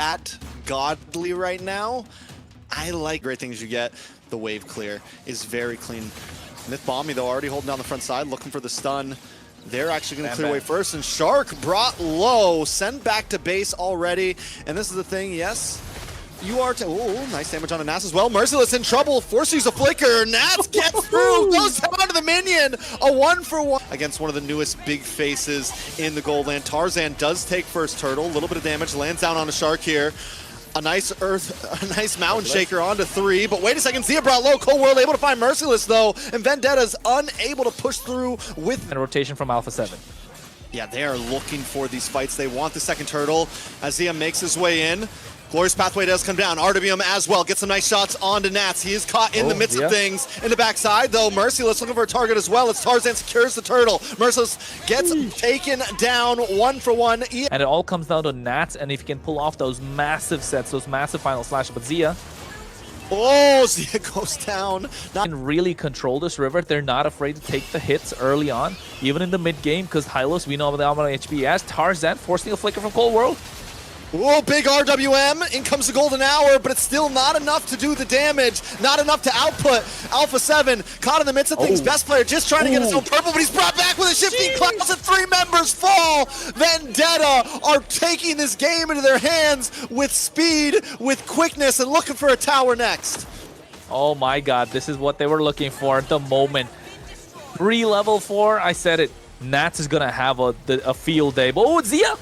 that godly right now. I like great things you get. The wave clear is very clean. Myth Bomby, though, already holding down the front side, looking for the stun. They're actually going to clear away first, and Shark brought low, sent back to base already. And this is the thing, yes, you are. Oh, nice damage on a Nats as well. Merciless in trouble, forces a flicker. Nats gets through, goes down to the minion. A 1-for-1 against one of the newest big faces in the Gold Land. Tarzan does take first turtle, a little bit of damage, lands down on a Shark here. A nice mountain shaker onto 3, but wait a second, Zia brought low, Cold World able to find Merciless though, and Vendetta's unable to push through with... And a rotation from ALPHA7. Yeah, they are looking for these fights. They want the second turtle as Zia makes his way in. Glorious Pathway does come down. RWM as well. Gets some nice shots onto Nats. He is caught in the midst of things. In the backside, though, Merciless looking for a target as well. It's Tarzan secures the turtle. Merciless gets taken down 1-for-1. And it all comes down to Nats, and if you can pull off those massive sets, those massive final slashes. But Zia... Oh, Zia goes down. Can really control this river. They're not afraid to take the hits early on, even in the mid game, because Hylos, we know about the amount of HP he has. Tarzan forcing a flicker from Cold World. Oh, big RWM. In comes the Golden Hour, but it's still not enough to do the damage. Not enough to output. ALPHA7 caught in the midst of things. Best player just trying to get his own purple, but he's brought back with a shifting clouds and 3 members fall. Vendetta are taking this game into their hands with speed, with quickness, and looking for a tower next. Oh my god, this is what they were looking for at the moment. 3 level 4, I said it. Nats is going to have a field day. But oh, Zia!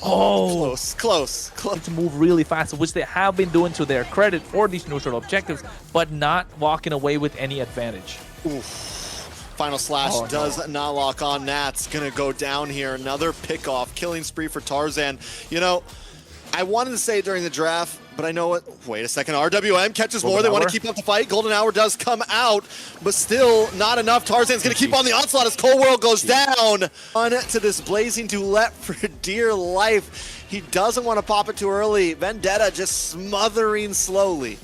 Oh, close. To move really fast, which they have been doing to their credit for these neutral objectives, but not walking away with any advantage. Oof. Final slash does not lock on. Nats gonna go down here. Another pick off, killing spree for Tarzan. You know, I wanted to say it during the draft, but I know it. Wait a second, RWM catches more. They want to keep up the fight. Golden Hour does come out, but still not enough. Tarzan's going to keep on the onslaught as Cold World goes down. On to this blazing duet for dear life. He doesn't want to pop it too early. Vendetta just smothering slowly.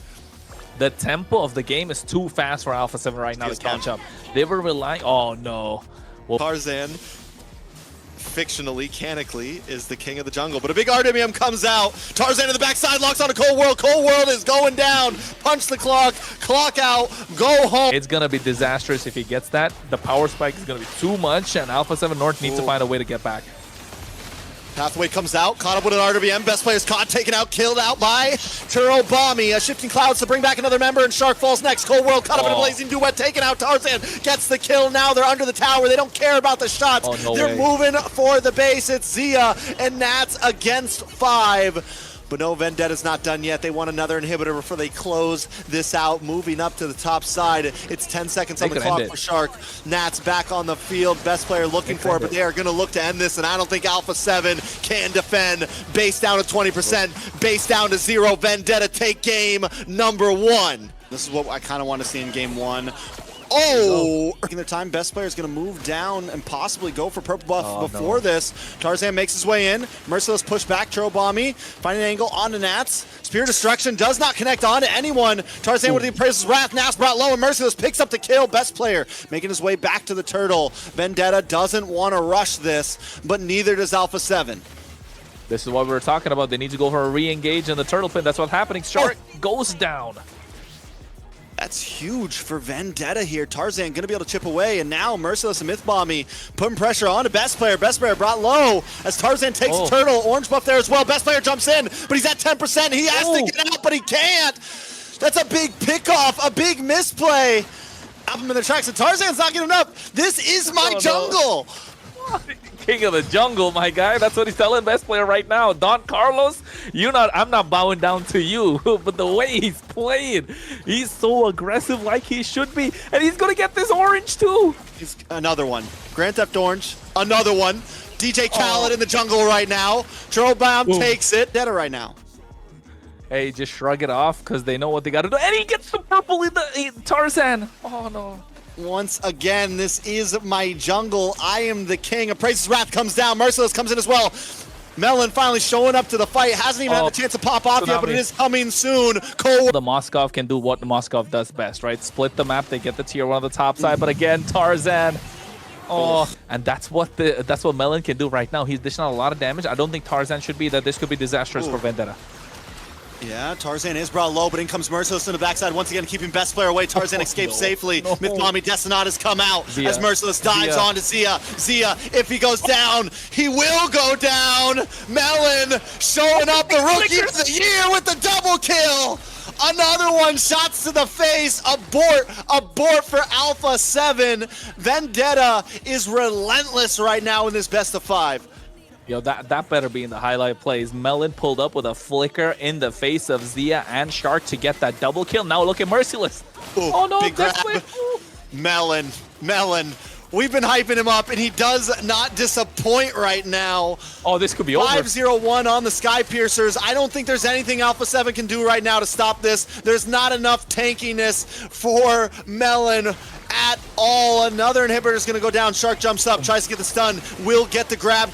The tempo of the game is too fast for ALPHA7 right now to catch up. They were relying. Oh no. Well, Tarzan, fictionally, canically, is the king of the jungle. But a big RWM comes out. Tarzan to the backside, locks on a Cold World. Cold World is going down. Punch the clock out, go home. It's going to be disastrous if he gets that. The power spike is going to be too much, and ALPHA7 North needs to find a way to get back. Pathway comes out, caught up with an RWM. Best player's caught, taken out, killed out by Turo Bomby. Shifting clouds to bring back another member, and Shark falls next. Cold World caught up in a blazing duet, taken out. Tarzan gets the kill. Now they're under the tower. They don't care about the shots. They're moving for the base. It's Zia and Nats against 5. But no, Vendetta's not done yet. They want another inhibitor before they close this out. Moving up to the top side. It's 10 seconds on the clock for Shark. Nats back on the field. Best player looking for it, but they are going to look to end this, and I don't think ALPHA7 can defend. Base down to 20%. Base down to 0. Vendetta take game number 1. This is what I kind of want to see in game 1. Oh, in their time, best player is going to move down and possibly go for purple buff before this. Tarzan makes his way in. Merciless push back. Trobami finding an angle onto Nats. Spear Destruction does not connect onto anyone. Tarzan with the Appraiser's Wrath. Nats brought low, and Merciless picks up the kill. Best player making his way back to the turtle. Vendetta doesn't want to rush this, but neither does ALPHA7. This is what we were talking about. They need to go for a re-engage in the turtle pin. That's what's happening. Shark goes down. That's huge for Vendetta here. Tarzan going to be able to chip away, and now Merciless and Myth Bomby putting pressure on to Best Player. Best Player brought low as Tarzan takes the turtle. Orange buff there as well. Best Player jumps in, but he's at 10%. He has to get out, but he can't. That's a big pickoff, a big misplay. Up him in the tracks, and Tarzan's not getting up. This is my jungle. King of the jungle, my guy. That's what he's telling Best Player right now. Don Carlos, I'm not bowing down to you, but the way he's playing, he's so aggressive like he should be, and he's gonna get this orange too. He's another one. Grand Theft Orange, another one. DJ Khaled in the jungle right now. Trobam takes it. Vendetta right now. Hey, just shrug it off because they know what they got to do, and he gets the purple in the Tarzan. Oh no. Once again, this is my jungle. I am the king. Appraiser's Wrath comes down. Merciless comes in as well. Melon finally showing up to the fight. Hasn't even had the chance to pop off yet, but it is coming soon. Cole. The Moskov can do what the Moskov does best, right? Split the map. They get the tier 1 on the top side, but again, Tarzan. And that's what Melon can do right now. He's dishing out a lot of damage. I don't think Tarzan should be that. This could be disastrous for Vendetta. Yeah, Tarzan is brought low, but in comes Merciless in the backside once again, keeping best player away. Tarzan escapes safely. Myth Mommy Destinata's come out as Merciless dives onto Zia. Zia, if he goes down, he will go down. Melon showing up, the rookie of the year with the double kill. Another one, shots to the face. Abort for ALPHA7. Vendetta is relentless right now in this best of 5. Yo, that better be in the highlight plays. Melon pulled up with a flicker in the face of Zia and Shark to get that double kill. Now look at Merciless. Ooh, oh no, big grab. Melon. We've been hyping him up, and he does not disappoint right now. Oh, this could be over. 5-0-1 on the Sky Piercers. I don't think there's anything ALPHA7 can do right now to stop this. There's not enough tankiness for Melon at all. Another inhibitor is going to go down. Shark jumps up, tries to get the stun, will get the grab,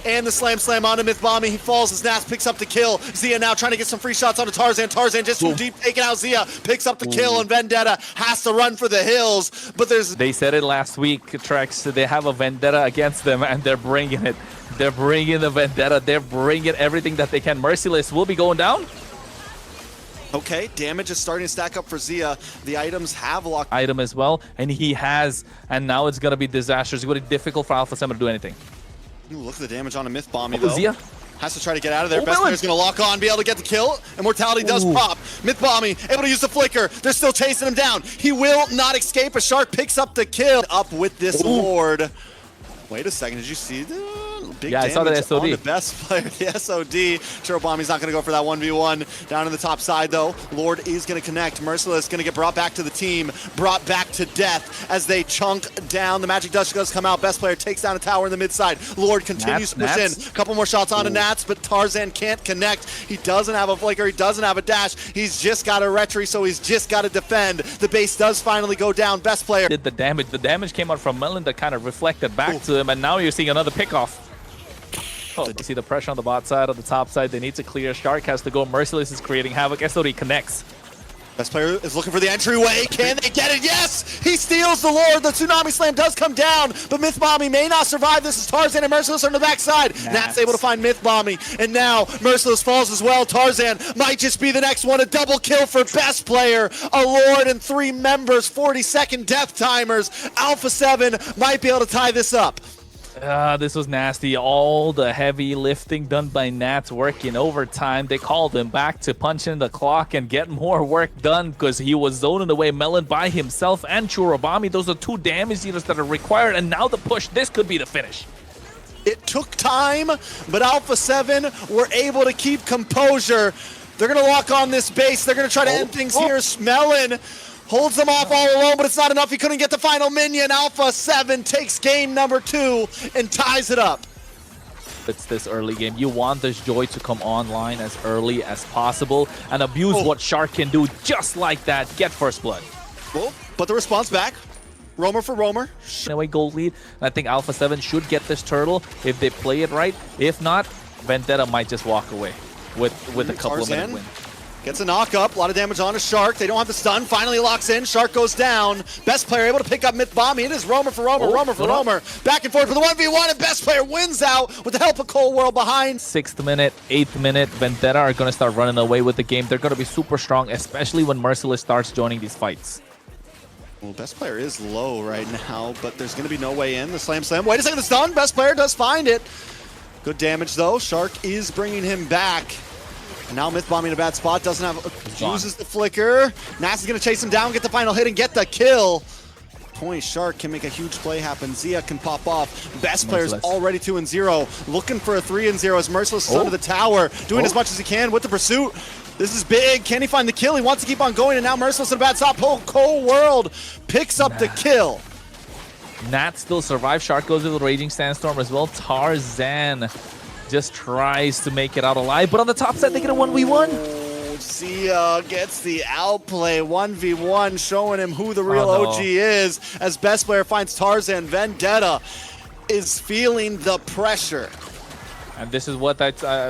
and the slam onto Myth Mommy. He falls, his Nats picks up the kill. Zia now trying to get some free shots onto Tarzan. Tarzan just from deep taking out Zia, picks up the kill, and Vendetta has to run for the hills. But they said it last week, Trex. They have a Vendetta against them, and they're bringing it. They're bringing the Vendetta. They're bringing everything that they can. Merciless will be going down. Okay, damage is starting to stack up for Zia. The items have locked item as well, and he has, and now it's going to be disastrous. It's going to be difficult for ALPHA7 to do anything. Ooh, look at the damage on a Myth Bomby, though. Zia has to try to get out of there. Best player's going to lock on, be able to get the kill. Immortality does pop. Myth Bomby able to use the flicker. They're still chasing him down. He will not escape. A Shark picks up the kill. Up with this Lord. Wait a second, did you see the big damage I saw that SOD. on the best player, the SOD. Turbo Bomby's not going to go for that 1v1. Down in the top side, though, Lord is going to connect. Merciless going to get brought back to the team, brought back to death as they chunk down. The Magic Dust does come out. Best player takes down a tower in the mid side. Lord continues to push in. A couple more shots onto Nats, but Tarzan can't connect. He doesn't have a flicker. He doesn't have a dash. He's just got a retry, so he's just got to defend. The base does finally go down. Best player did the damage. The damage came out from Melon that kind of reflected back to him, and now you're seeing another pickoff. Oh, you see the pressure on the bot side, on the top side. They need to clear. Shark has to go. Merciless is creating havoc. SOD connects. Best player is looking for the entryway. Can they get it? Yes! He steals the Lord. The Tsunami Slam does come down, but Myth Mommy may not survive. This is Tarzan and Merciless on the backside. Nat's able to find Myth Mommy, and now Merciless falls as well. Tarzan might just be the next one. A double kill for best player. A Lord and 3 members, 40-second death timers. ALPHA7 might be able to tie this up. This was nasty. All the heavy lifting done by Nats working overtime. They called him back to punch in the clock and get more work done because he was zoning away Melon by himself and Churubami. Those are 2 damage dealers that are required, and now the push. This could be the finish. It took time, but ALPHA7 were able to keep composure. They're going to lock on this base. They're going to try to end things here. Melon holds them off all alone, but it's not enough. He couldn't get the final minion. ALPHA7 takes game number 2 and ties it up. It's this early game. You want this Joy to come online as early as possible and abuse what Shark can do just like that. Get first blood. Well, but the response back. Roamer for Roamer. Anyway, gold lead. I think ALPHA7 should get this turtle if they play it right. If not, Vendetta might just walk away with a couple of minute win. Gets a knock up, a lot of damage on a Shark. They don't have the stun, finally locks in. Shark goes down. Best player able to pick up Myth Bomby. It is Roamer for Roamer, Roamer for Roamer. Back and forth for the 1v1, and best player wins out with the help of Cold World behind. 6th minute, 8th minute, Vendetta are going to start running away with the game. They're going to be super strong, especially when Merciless starts joining these fights. Well, best player is low right now, but there's going to be no way in. The slam. Wait a second, the stun. Best player does find it. Good damage, though. Shark is bringing him back. And now Myth Bomby in a bad spot, doesn't have, uses the flicker. Nas is going to chase him down, get the final hit, and get the kill. Point Shark can make a huge play happen. Zia can pop off. Best player's already 2-0. Looking for a 3-0 as Merciless is under the tower, doing as much as he can with the pursuit. This is big. Can he find the kill? He wants to keep on going, and now Merciless in a bad stop. Cold World picks up the kill. Nat still survives. Shark goes with the Raging Sandstorm as well. Tarzan just tries to make it out alive, but on the top side, they get a 1v1. Zia gets the outplay, 1v1, showing him who the real OG is, as best player finds Tarzan. Vendetta is feeling the pressure. And this is what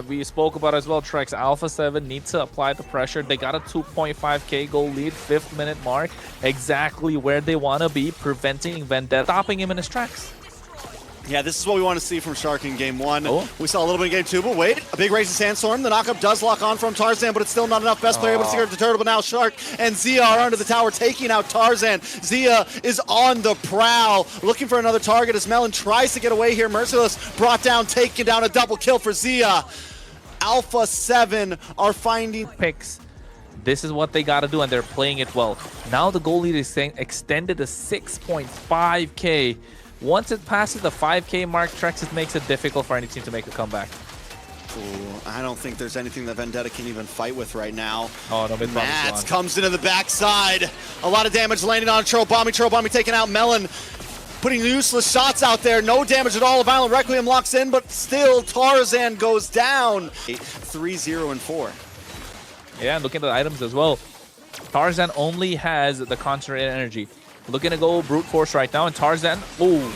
we spoke about as well, Trex. ALPHA7 needs to apply the pressure. They got a 2.5k goal lead, 5th minute mark, exactly where they want to be, preventing Vendetta, stopping him in his tracks. Yeah, this is what we want to see from Shark in game one. Oh. We saw a little bit in game two, but wait, a big Raging Sandstorm. The knockup does lock on from Tarzan, but it's still not enough. Best player able to secure the turtle, but now Shark and Zia are under the tower, taking out Tarzan. Zia is on the prowl, looking for another target as Melon tries to get away here. Merciless brought down, taking down a double kill for Zia. ALPHA7 are finding picks. This is what they got to do, and they're playing it well. Now the goal lead is saying extended to 6.5K. Once it passes the 5K mark, Trexit makes it difficult for any team to make a comeback. Ooh, I don't think there's anything that Vendetta can even fight with right now. Oh, no, Mats comes into the backside. A lot of damage landing on Churro Bommy taking out Melon. Putting useless shots out there. No damage at all. A Violent Requiem locks in, but still Tarzan goes down. 3-0 and 4. Yeah, and looking at the items as well. Tarzan only has the concentrated energy. Looking to go brute force right now, and Tarzan, ooh.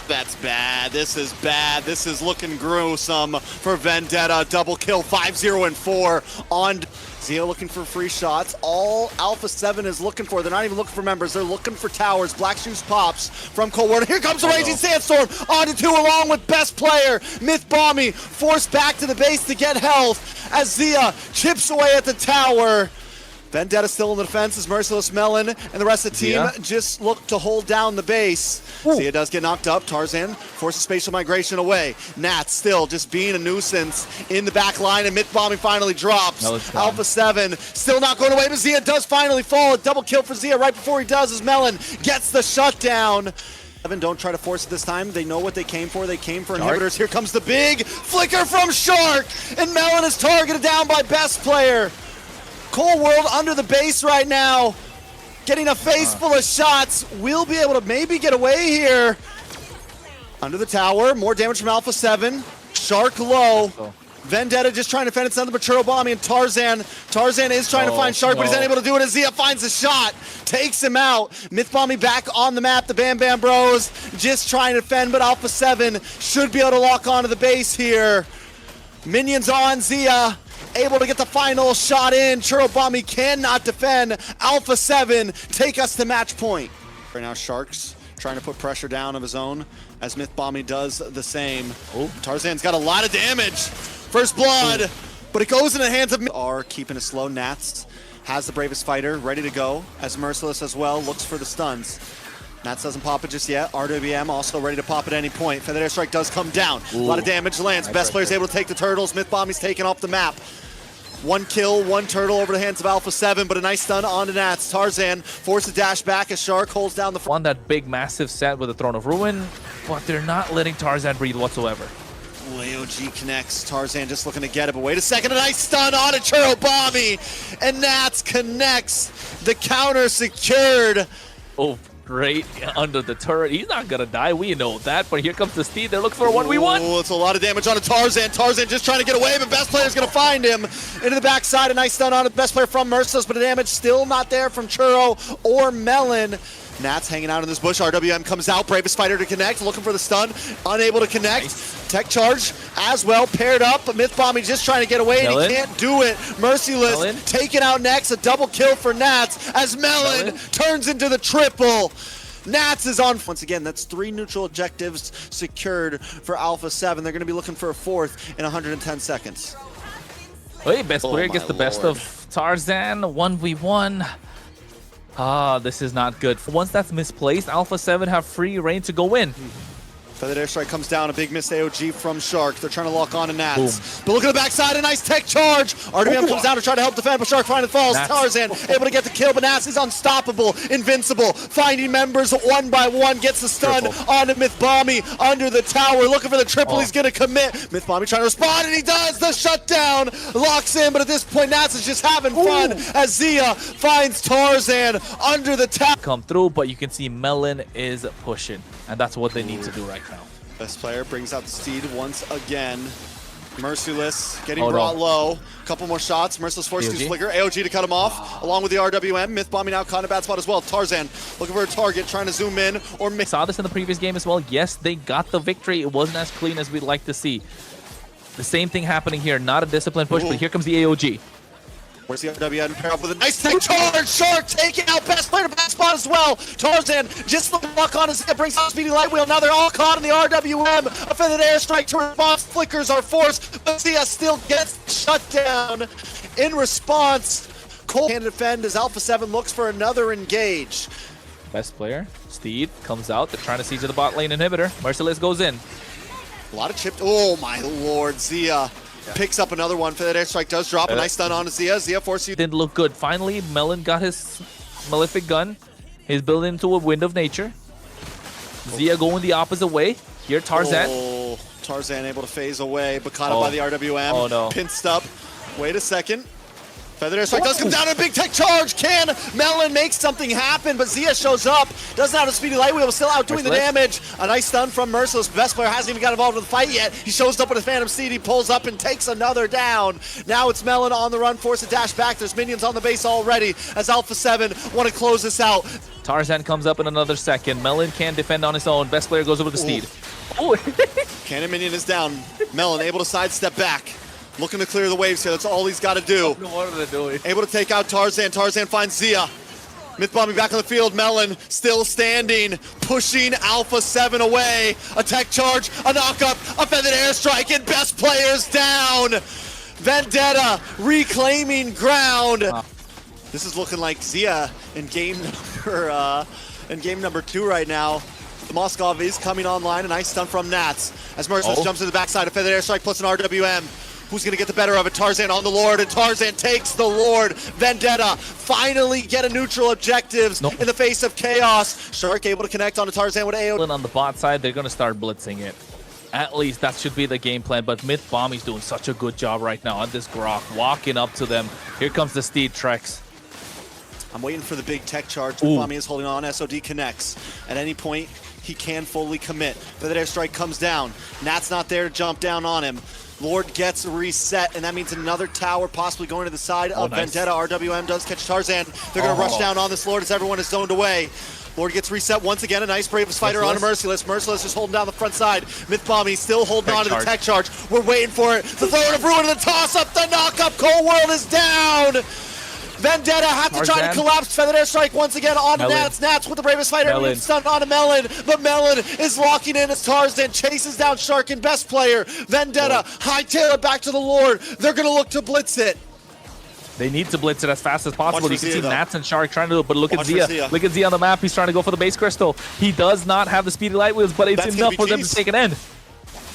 That's bad. This is bad. This is looking gruesome for Vendetta. Double kill, 5-0 and 4 on Zia looking for free shots. All ALPHA7 is looking for. They're not even looking for members. They're looking for towers. Black Shoes pops from Cold War. Here comes the Raging Sandstorm onto two along with best player Mct Amer, forced back to the base to get health as Zia chips away at the tower. Vendetta still in the defense as Merciless, Melon, and the rest of the team just look to hold down the base. Zia does get knocked up. Tarzan forces spatial migration away. Nats still just being a nuisance in the back line, and Mct Amer finally drops. ALPHA7 still not going away, but Zia does finally fall. A double kill for Zia right before he does as Melon gets the shutdown. Don't try to force it this time. They know what they came for. They came for inhibitors. Here comes the big flicker from Shark, and Melon is targeted down by best player. Cold World under the base right now, getting a face full of shots. We'll be able to maybe get away here. Under the tower, more damage from ALPHA7. Shark low. Vendetta just trying to fend its under Churro Bommy and Tarzan. Tarzan is trying to find Shark, but he's unable to do it as Zia finds a shot. Takes him out. Mct Amer back on the map. The Bam Bam Bros just trying to fend, but ALPHA7 should be able to lock onto the base here. Minions on Zia. Able to get the final shot in. Churro Bommy cannot defend. ALPHA7 take us to match point. Right now, Sharks trying to put pressure down of his own as Mct Amer does the same. Tarzan's got a lot of damage. First blood, but it goes in the hands of are keeping it slow. Nats has the bravest fighter ready to go as Merciless as well looks for the stuns. Nats doesn't pop it just yet. RWM also ready to pop at any point. Feather Airstrike does come down. A lot of damage lands. Best player's able to take the turtles. Mct Amer's taken off the map. One kill, one turtle over the hands of ALPHA7, but a nice stun onto Nats. Tarzan forces a dash back as Shark holds down the front. Won that big, massive set with the Throne of Ruin, but they're not letting Tarzan breathe whatsoever. AOG connects. Tarzan just looking to get it, but wait a second. A nice stun on a Churro Bommy, and Nats connects. The counter secured. Oh, great under the turret. He's not gonna die, we know that, but here comes the Steed. They're looking for a 1v1. Oh, it's a lot of damage on a Tarzan. Tarzan just trying to get away, but best player's gonna find him. Into the backside, a nice stun on the best player from Merciless, but the damage still not there from Churro or Melon. Nats hanging out in this bush. RWM comes out, bravest fighter to connect, looking for the stun, unable to connect. Nice. Tech charge as well, paired up, but Mct Amer just trying to get away, and he can't do it. Merciless taken out next, a double kill for Nats as Melon turns into the triple. Nats is on. Once again, that's 3 neutral objectives secured for ALPHA7. They're going to be looking for a 4th in 110 seconds. Hey, best player gets the best of Tarzan, 1v1. This is not good. Once that's misplaced, ALPHA7 have free reign to go in. Feathered Airstrike comes down, a big miss AOG from Shark. They're trying to lock on to Nats. But look at the backside, a nice tech charge. RWM comes down to try to help defend, but Shark finally falls. Tarzan able to get the kill, but Nats is unstoppable, invincible. Finding members one by one, gets the stun onto Mct Amer under the tower. Looking for the triple, he's gonna commit. Mct Amer trying to respond, and he does. The shutdown locks in, but at this point, Nats is just having fun as Zia finds Tarzan under the tower. Come through, but you can see Melon is pushing, and that's what they need to do right now. Best player brings out the Steed once again. Merciless getting brought low. Couple more shots. Merciless forces his flicker. AOG to cut him off, along with the RWM. Mct Amer now caught in a bad spot as well. Tarzan looking for a target, trying to zoom in or miss. Saw this in the previous game as well. Yes, they got the victory. It wasn't as clean as we'd like to see. The same thing happening here. Not a disciplined push, but here comes the AOG. Where's the RWM? Pair up with a nice tech charge. Shark taking out best player. player to back spot as well. Tarzan just the block on his, brings out Speedy Light Wheel. Now they're all caught in the RWM. A feathered airstrike to response. Flickers are forced, but Zia still gets shut down. In response, Cole can defend as ALPHA7 looks for another engage. Best player, Steed, comes out. They're trying to siege the bot lane inhibitor. Merciless goes in. A lot of chipped. Oh my lord, Zia picks up another one. Feathered airstrike does drop a nice stun on Zia. Zia forces you. Didn't look good. Finally, Melon got his malefic gun. He's building into a wind of nature. Zia going the opposite way. Here, Tarzan. Oh, Tarzan able to phase away, but caught up by the RWM. Oh no. Pinched up. Wait a second. Feathered airstrike does come down in a big tech charge. Can Melon make something happen? But Zia shows up. Doesn't have a speedy light wheel. Still out doing the damage. A nice stun from Merciless. Best player hasn't even got involved in the fight yet. He shows up with a Phantom Seed. He pulls up and takes another down. Now it's Melon on the run. Force a dash back. There's minions on the base already as ALPHA7 want to close this out. Tarzan comes up in another second. Melon can defend on his own. Best player goes over the Steed. Oh. Cannon minion is down. Melon able to sidestep back. Looking to clear the waves here. That's all he's got to do. What are they doing? Able to take out Tarzan. Tarzan finds Zia. Myth bombing back on the field. Melon still standing, pushing ALPHA7 away. A tech charge, a knockup, a feathered airstrike, and best players down. Vendetta reclaiming ground. This is looking like Zia in game number 2 right now. The Moskov is coming online. A nice stun from Nats as Merciless jumps to the backside. A feathered airstrike plus an RWM. Who's going to get the better of it? Tarzan on the Lord, and Tarzan takes the Lord. Vendetta finally get a neutral objectives in the face of chaos. Shark able to connect onto Tarzan with AO. On the bot side, they're going to start blitzing it. At least that should be the game plan, but Myth Bomby's doing such a good job right now on this Grok, walking up to them. Here comes the Steed Trex. I'm waiting for the big tech charge. Myth Bomby is holding on. SOD connects. At any point, he can fully commit. But the airstrike comes down. Nat's not there to jump down on him. Lord gets reset, and that means another tower possibly going to the side of Vendetta. RWM does catch Tarzan. They're going to rush down on this Lord as everyone is zoned away. Lord gets reset once again. A nice Bravest Fighter on a Merciless. Merciless just holding down the front side. Myth Bomby still holding on to the tech charge. We're waiting for it. The throw of Ruin and the toss-up. The knock-up. Cold World is down. Vendetta have to try to collapse. Feathered airstrike once again on Nats. Nats with the Bravest Fighter. Stun on a Melon. But Melon is locking in as Tarzan chases down Shark and best player. Vendetta hightail it back to the Lord. They're going to look to blitz it. They need to blitz it as fast as possible. You can see Nats and Shark trying to do it, but look at Zia. Look at Zia on the map. He's trying to go for the base crystal. He does not have the speedy light wheels, but it's enough for them to take an end.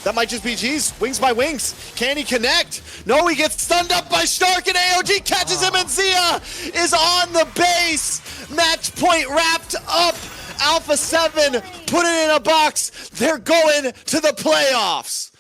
That might just be G's. Wings by wings. Can he connect? No, he gets stunned up by Shark, and AOG catches him, and Zia is on the base. Match point wrapped up. ALPHA7 put it in a box. They're going to the playoffs.